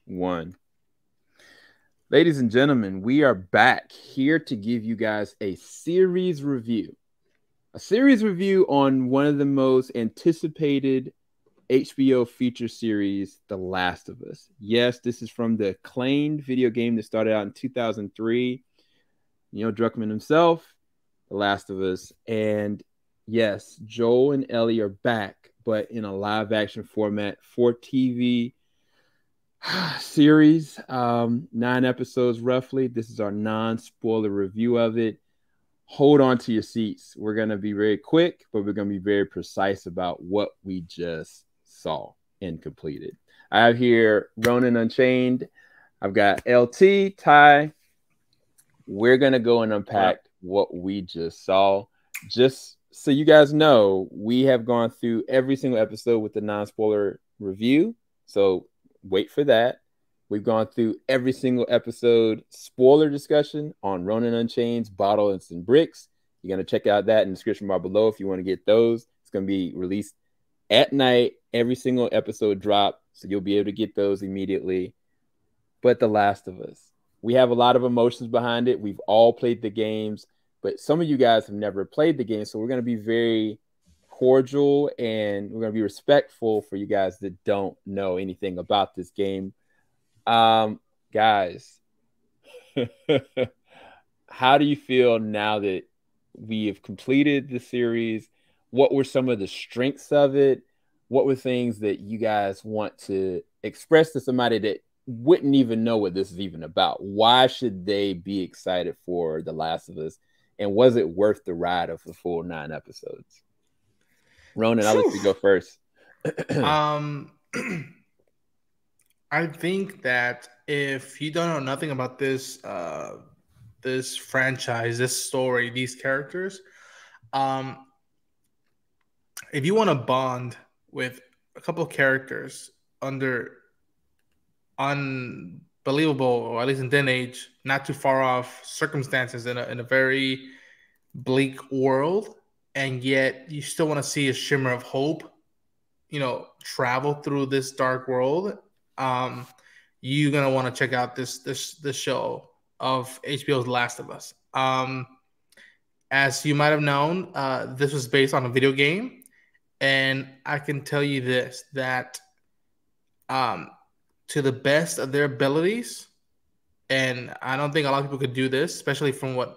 1. Ladies and gentlemen, we are back here to give you guys a series review. A series review on one of the most anticipated HBO feature series, The Last of Us. Yes, this is from the acclaimed video game that started out in 2003. Neil Druckmann himself, The Last of Us. And yes, Joel and Ellie are back, but in a live action format for TV series, 9 episodes roughly. This is our non-spoiler review of it. Hold on to your seats. We're going to be very quick, but we're going to be very precise about what we just saw and completed. I have here Ronan Unchained. I've got LT, Ty. We're going to go and unpack what we just saw. Just so you guys know, we have gone through every single episode with the non-spoiler review. So wait for that. We've gone through every single episode spoiler discussion on Ronan Unchained's Bottles and Bricks. You're going to check out that in the description bar below if you want to get those. It's going to be released at night. Every single episode drop, so you'll be able to get those immediately. But The Last of Us. We have a lot of emotions behind it. We've all played the games, but some of you guys have never played the game, so we're going to be very cordial and we're going to be respectful for you guys that don't know anything about this game. Guys, how do you feel now that we have completed the series? What were some of the strengths of it? What were things that you guys want to express to somebody that wouldn't even know what this is even about? Why should they be excited for The Last of Us? And was it worth the ride of the full 9 episodes? Ronan, I'll let you go first. I think that if you don't know nothing about this this franchise, this story, these characters, if you want to bond with a couple of characters under unbelievable, or at least in then age, not too far off circumstances in a very bleak world, and yet you still want to see a shimmer of hope, travel through this dark world, you're gonna want to check out this show of HBO's Last of Us. As you might have known, this was based on a video game, and I can tell you this, that to the best of their abilities, and I don't think a lot of people could do this, especially from what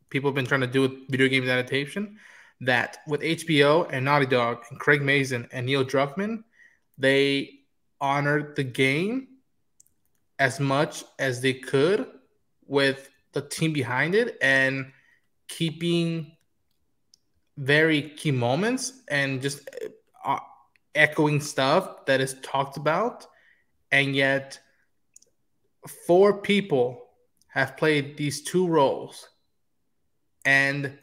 people have been trying to do with video games adaptation, that with HBO and Naughty Dog and Craig Mazin and Neil Druckmann, they honored the game as much as they could with the team behind it and keeping very key moments and just echoing stuff that is talked about. And yet 4 people have played these 2 roles, and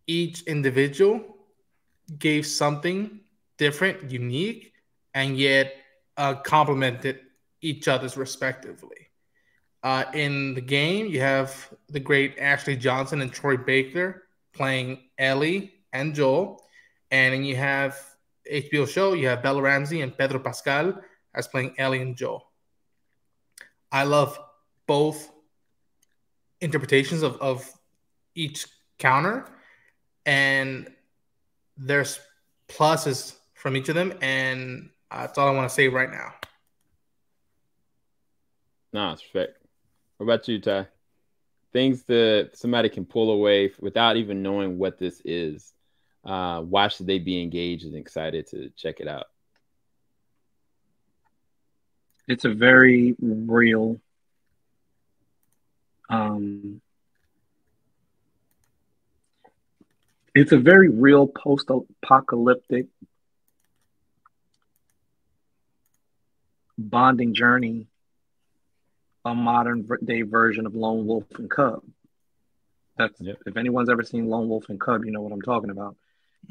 each individual gave something different, unique, and yet complemented each other's respectively. In the game, you have the great Ashley Johnson and Troy Baker playing Ellie and Joel. And then you have HBO show, you have Bella Ramsey and Pedro Pascal as playing Ellie and Joel. I love both interpretations of each counter, and there's pluses from each of them, and that's all I want to say right now. No, it's perfect. What about you, Ty? Things that somebody can pull away without even knowing what this is. Why should they be engaged and excited to check it out? It's a very real post-apocalyptic bonding journey, a modern day version of Lone Wolf and Cub. If anyone's ever seen Lone Wolf and Cub, you know what I'm talking about.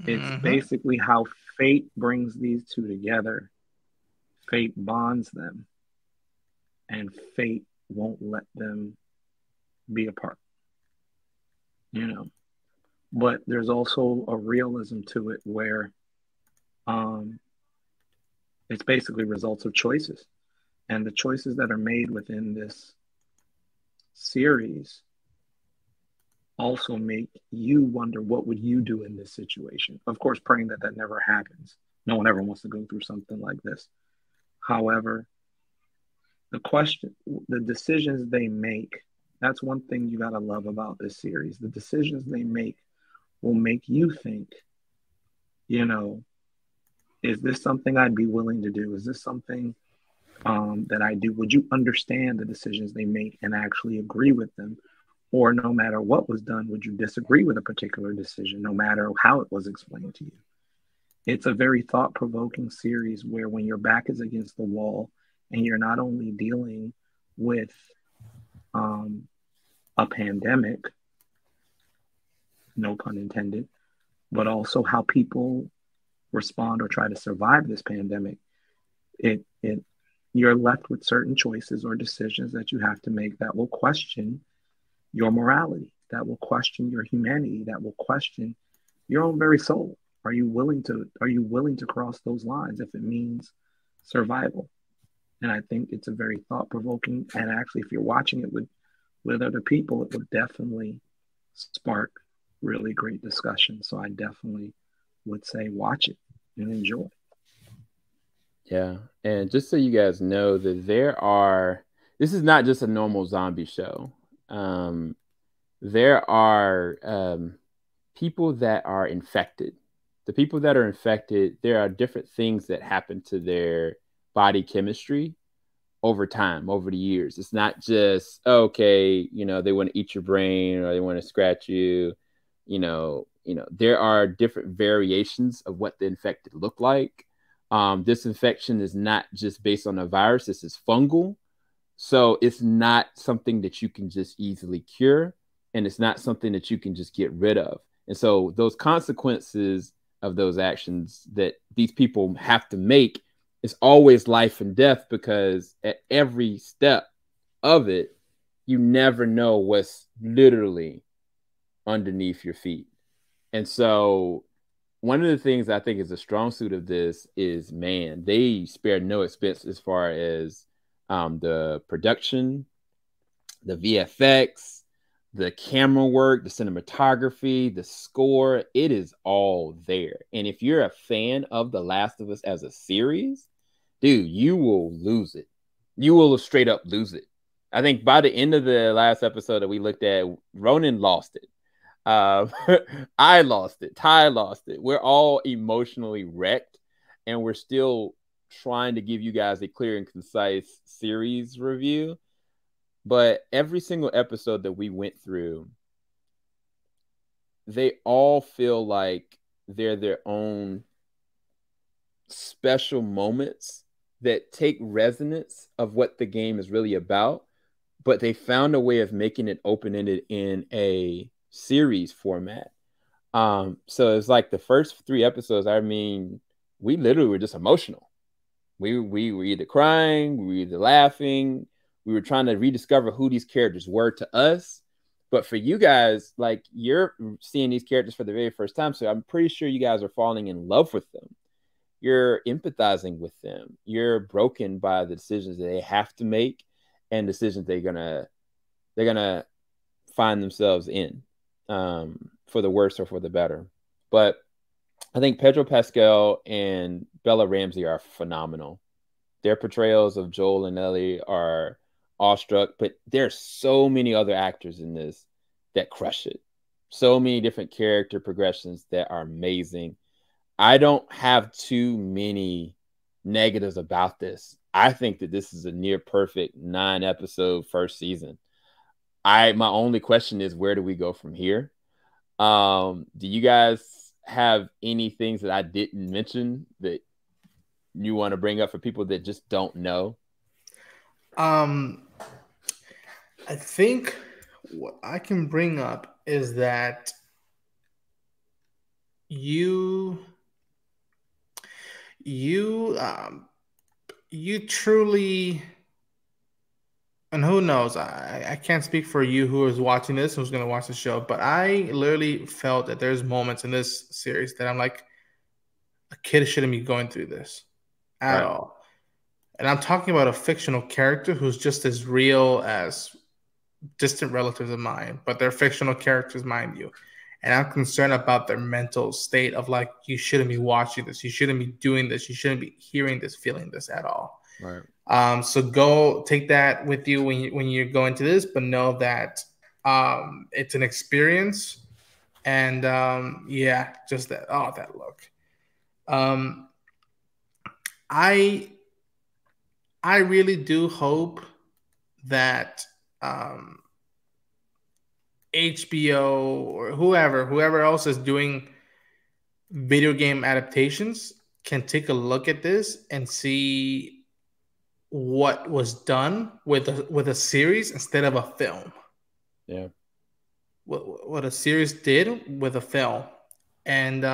It's basically how fate brings these 2 together. Fate bonds them, and fate won't let them be apart. But there's also a realism to it where it's basically results of choices. And the choices that are made within this series also make you wonder, what would you do in this situation? Of course, praying that that never happens. No one ever wants to go through something like this. However, the decisions they make, that's one thing you got to love about this series. The decisions they make will make you think, you know, is this something I'd be willing to do? Is this something that I do? Would you understand the decisions they make and actually agree with them? Or no matter what was done, would you disagree with a particular decision, no matter how it was explained to you? It's a very thought-provoking series where when your back is against the wall and you're not only dealing with a pandemic, no pun intended, but also how people respond or try to survive this pandemic, you're left with certain choices or decisions that you have to make that will question your morality, that will question your humanity, that will question your own very soul. Are you willing to cross those lines if it means survival? And I think it's a very thought-provoking, and actually if you're watching it with other people, it would definitely spark really great discussion. So I definitely would say watch it and enjoy. Yeah. And just so you guys know that this is not just a normal zombie show. There are people that are infected. The people that are infected, there are different things that happen to their body chemistry over time, over the years. It's not just, okay, they want to eat your brain or they want to scratch you. There are different variations of what the infected look like. This infection is not just based on a virus. This is fungal. So it's not something that you can just easily cure. And it's not something that you can just get rid of. And so those consequences of those actions that these people have to make is always life and death, because at every step of it, you never know what's literally underneath your feet. And so one of the things I think is a strong suit of this is, man, they spared no expense as far as the production, the VFX, the camera work, the cinematography, the score. It is all there. And if you're a fan of The Last of Us as a series, dude, you will lose it. You will straight up lose it. I think by the end of the last episode that we looked at, Ronan lost it. I lost it. Ty lost it. We're all emotionally wrecked, and we're still trying to give you guys a clear and concise series review. But every single episode that we went through, they all feel like they're their own special moments that take resonance of what the game is really about, but they found a way of making it open-ended in a series format. So it's like the first 3 episodes, I mean, we literally were just emotional. We were either crying, we were either laughing, we were trying to rediscover who these characters were to us. But for you guys, like, you're seeing these characters for the very first time, so I'm pretty sure you guys are falling in love with them. You're empathizing with them. You're broken by the decisions that they have to make and decisions they're gonna find themselves in, for the worse or for the better. But I think Pedro Pascal and Bella Ramsey are phenomenal. Their portrayals of Joel and Ellie are awestruck, but there's so many other actors in this that crush it. So many different character progressions that are amazing. I don't have too many negatives about this. I think that this is a near perfect 9-episode first season. My only question is, where do we go from here? Do you guys have any things that I didn't mention that you want to bring up for people that just don't know? I think what I can bring up is that you truly, and who knows, I can't speak for you who is watching this, who's going to watch the show, but I literally felt that there's moments in this series that I'm like, a kid shouldn't be going through this at all. And I'm talking about a fictional character who's just as real as distant relatives of mine, but they're fictional characters, mind you. And I'm concerned about their mental state of like, you shouldn't be watching this, you shouldn't be doing this, you shouldn't be hearing this, feeling this at all. Right. So go take that with you when you're going to this, but know that it's an experience. And yeah, just that. Oh, that look. I really do hope that HBO or whoever else is doing video game adaptations can take a look at this and see what was done with a series instead of a film. Yeah. What a series did with a film. And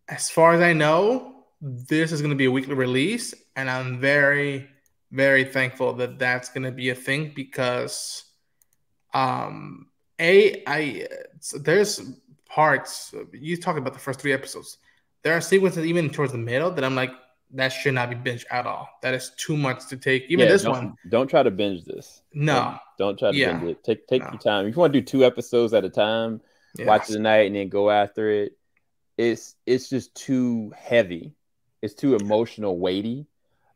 as far as I know, this is going to be a weekly release, and I'm very, very thankful that that's going to be a thing because, there's parts you talk about the first 3 episodes. There are sequences even towards the middle that I'm like, that should not be binged at all. That is too much to take. Even this one. Don't try to binge this. No. Don't try to binge it. Take your time. If you want to do 2 episodes at a time, watch it tonight and then go after it. It's just too heavy. It's too emotional, weighty.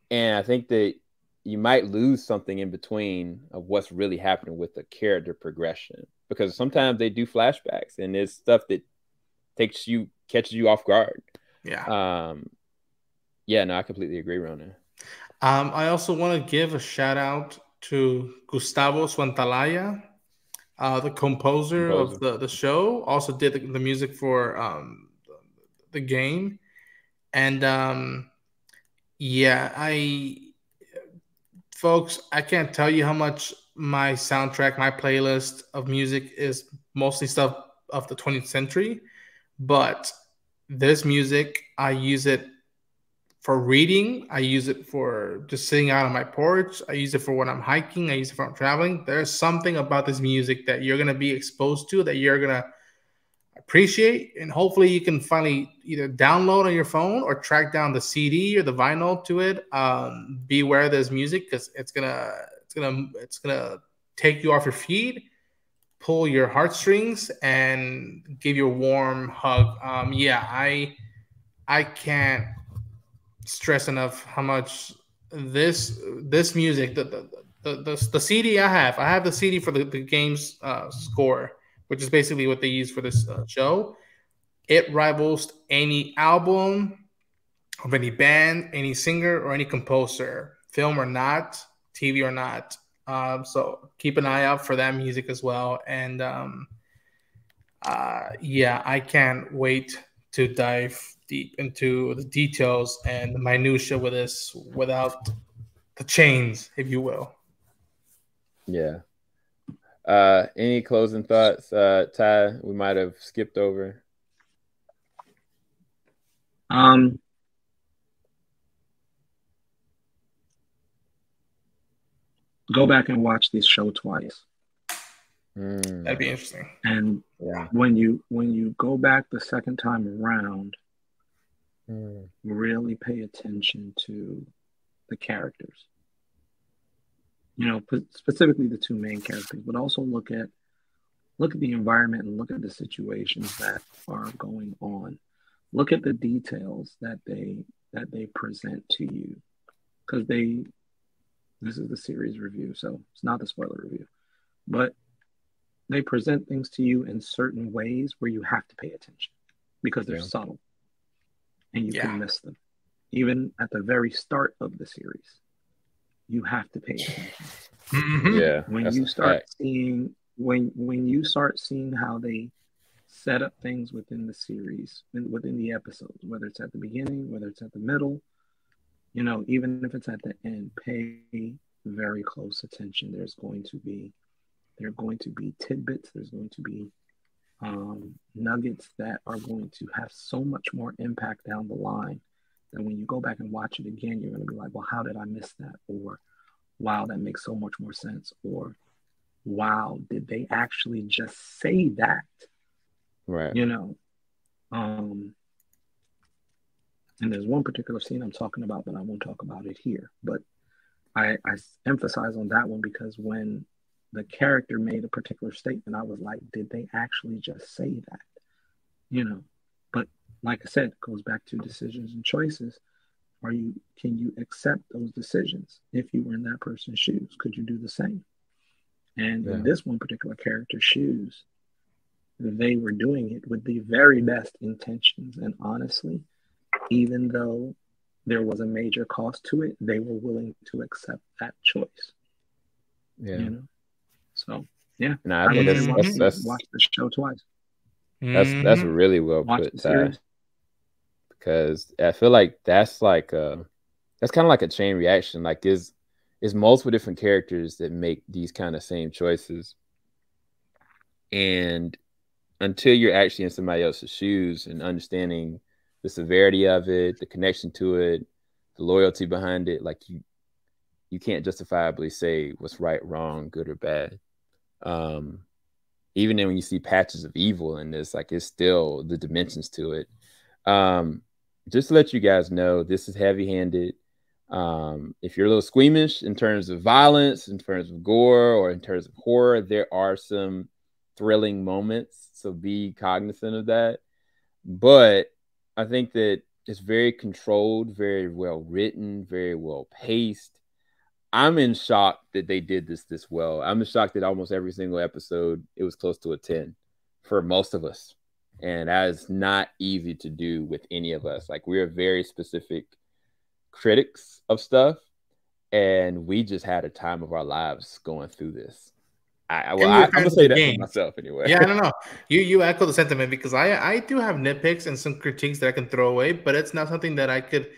And I think that you might lose something in between of what's really happening with the character progression. Because sometimes they do flashbacks and there's stuff that catches you off guard. Yeah. Yeah, no, I completely agree, Ronan. I also want to give a shout out to Gustavo Santaolalla, the composer of the show. Also did the music for the game. And folks, I can't tell you how much my soundtrack, my playlist of music is mostly stuff of the 20th century, but this music, I use it for reading. I use it for just sitting out on my porch. I use it for when I'm hiking. I use it for when I'm traveling. There's something about this music that you're going to be exposed to, that you're going to appreciate, and hopefully you can finally either download on your phone or track down the CD or the vinyl to it. Beware of this music because it's gonna take you off your feet, pull your heartstrings, and give you a warm hug. I can't stress enough how much this music, the CD I have the CD for the game's score, which is basically what they use for this show. It rivals any album of any band, any singer, or any composer, film or not, TV or not. So keep an eye out for that music as well. And I can't wait to dive deep into the details and the minutia with this without the chains, if you will. Yeah. Any closing thoughts, Ty? We might have skipped over. Go back and watch this show twice. That'd be interesting. And when you go back the second time around, really pay attention to the characters. You know, specifically the 2 main characters, but also look at the environment and look at the situations that are going on. Look at the details that they present to you, because this is the series review, so it's not the spoiler review, but they present things to you in certain ways where you have to pay attention because they're subtle and you can miss them. Even at the very start of the series, you have to pay attention. Yeah. When you start seeing how they set up things within the series, within the episodes, whether it's at the beginning, whether it's at the middle, you know, even if it's at the end, pay very close attention. There are going to be tidbits. There's going to be nuggets that are going to have so much more impact down the line that when you go back and watch it again, you're going to be like, well, how did I miss that? Or, wow, that makes so much more sense. Or, wow, did they actually just say that? Right. You know, And there's one particular scene I'm talking about, but I won't talk about it here. But I emphasize on that one because when the character made a particular statement, I was like, did they actually just say that? You know, but like I said, it goes back to decisions and choices. Can you accept those decisions? If you were in that person's shoes, could you do the same? And in this one particular character's shoes, they were doing it with the very best intentions. And honestly, even though there was a major cost to it, they were willing to accept that choice. Yeah. You know? So yeah. No, I think that's watch the show twice. That's really well put, Ty. Because I feel like that's kind of like a chain reaction. Like is multiple different characters that make these kind of same choices. And until you're actually in somebody else's shoes and understanding the severity of it, the connection to it, the loyalty behind it, like you can't justifiably say what's right, wrong, good or bad. Even then when you see patches of evil in this, like it's still the dimensions to it. Just to let you guys know, this is heavy-handed. If you're a little squeamish in terms of violence, in terms of gore, or in terms of horror, there are some thrilling moments. So be cognizant of that. But I think that it's very controlled, very well written, very well paced. I'm in shock that they did this well. I'm in shock that almost every single episode, it was close to a 10 for most of us. And that is not easy to do with any of us. Like, we're very specific critics of stuff, and we just had a time of our lives going through this. I'm gonna say that for myself anyway. Yeah, I don't know. You echo the sentiment because I do have nitpicks and some critiques that I can throw away, but it's not something that I could,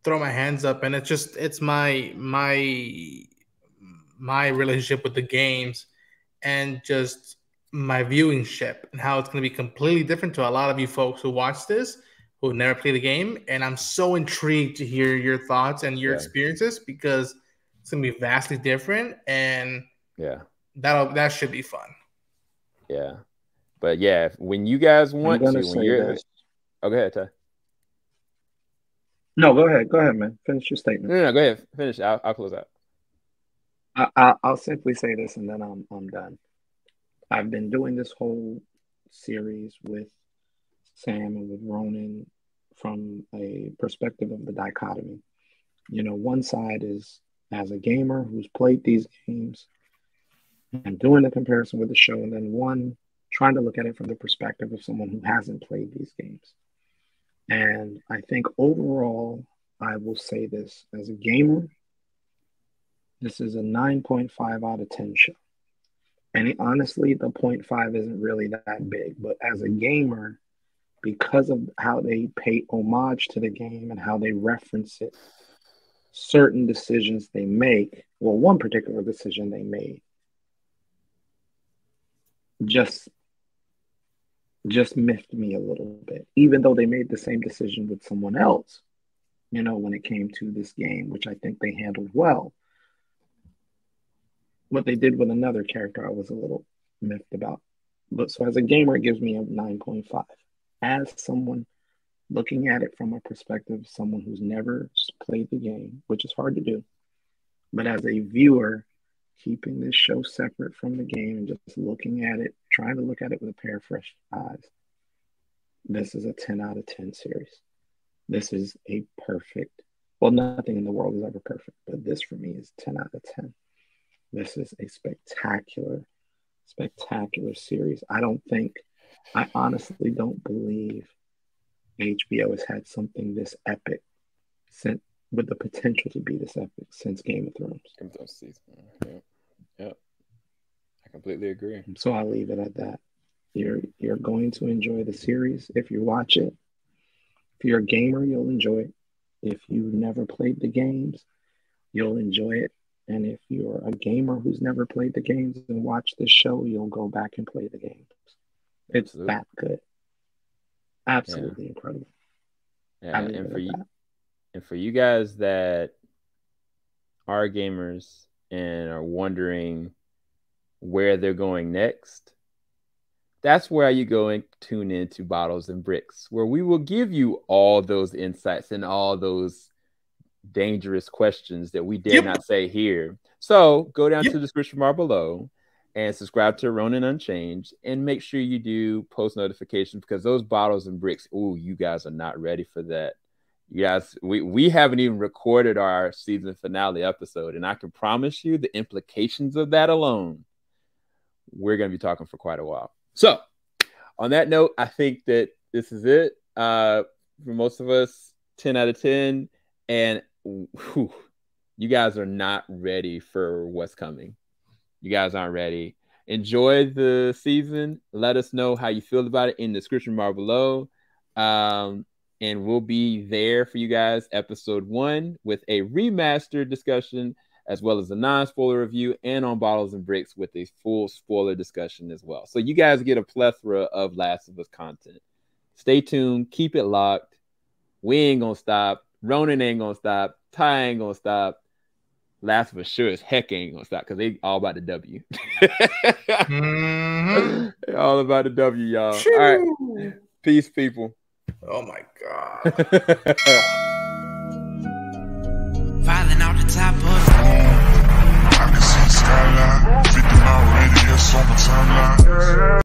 throw my hands up. And it's my relationship with the games and just my viewing ship and how it's going to be completely different to a lot of you folks who watch this, who never play the game. And I'm so intrigued to hear your thoughts and your experiences because it's going to be vastly different. And that should be fun. Yeah. But yeah, when you guys want to, when you're go ahead, Ty. No, go ahead, man. Finish your statement. No, go ahead. Finish. I'll close out. I'll simply say this and then I'm done. I've been doing this whole series with Sam and with Ronan from a perspective of the dichotomy. One side is as a gamer who's played these games and doing the comparison with the show, and then one trying to look at it from the perspective of someone who hasn't played these games. And I think overall, I will say this, as a gamer, this is a 9.5 out of 10 show. And honestly, the 0.5 isn't really that big, but as a gamer, because of how they pay homage to the game and how they reference it, certain decisions they make, well, one particular decision they made, just miffed me a little bit, even though they made the same decision with someone else, when it came to this game, which I think they handled well. What they did with another character, I was a little miffed about. But so as a gamer, it gives me a 9.5. As someone looking at it from a perspective of someone who's never played the game, which is hard to do, but as a viewer, keeping this show separate from the game and just looking at it, trying to look at it with a pair of fresh eyes, this is a 10 out of 10 series. This is a perfect, well, nothing in the world is ever perfect, but this for me is 10 out of 10. This is a spectacular series. I honestly don't believe HBO has had something this epic with the potential to be this epic since Game of Thrones. Game of Thrones season. Yeah. I completely agree. So I'll leave it at that. You're going to enjoy the series if you watch it. If you're a gamer, you'll enjoy it. If you've never played the games, you'll enjoy it. And if you're a gamer who's never played the games and watched this show, you'll go back and play the games. It's that good. Absolutely incredible. Yeah, and for you guys that are gamers and are wondering where they're going next, that's where you go and tune into Bottles and Bricks, where we will give you all those insights and all those dangerous questions that we dare not say here. So go down to the description bar below and subscribe to Ronin Unchanged, and make sure you do post notifications, because those Bottles and Bricks, ooh, you guys are not ready for that. You guys, we haven't even recorded our season finale episode, and I can promise you the implications of that alone, we're going to be talking for quite a while. So on that note, I think that this is it. For most of us, 10 out of 10. And whew, you guys are not ready for what's coming. You guys aren't ready. Enjoy the season. Let us know how you feel about it in the description bar below. And we'll be there for you guys, episode 1, with a remastered discussion, as well as a non-spoiler review, and on Bottles and Bricks with a full spoiler discussion as well. So you guys get a plethora of Last of Us content. Stay tuned. Keep it locked. We ain't going to stop. Ronan ain't going to stop. Ty ain't going to stop. Last of Us sure as heck ain't going to stop, because they all about the W. They're all about the W, y'all. All right. Peace, people. Oh, my God. Falling off the top of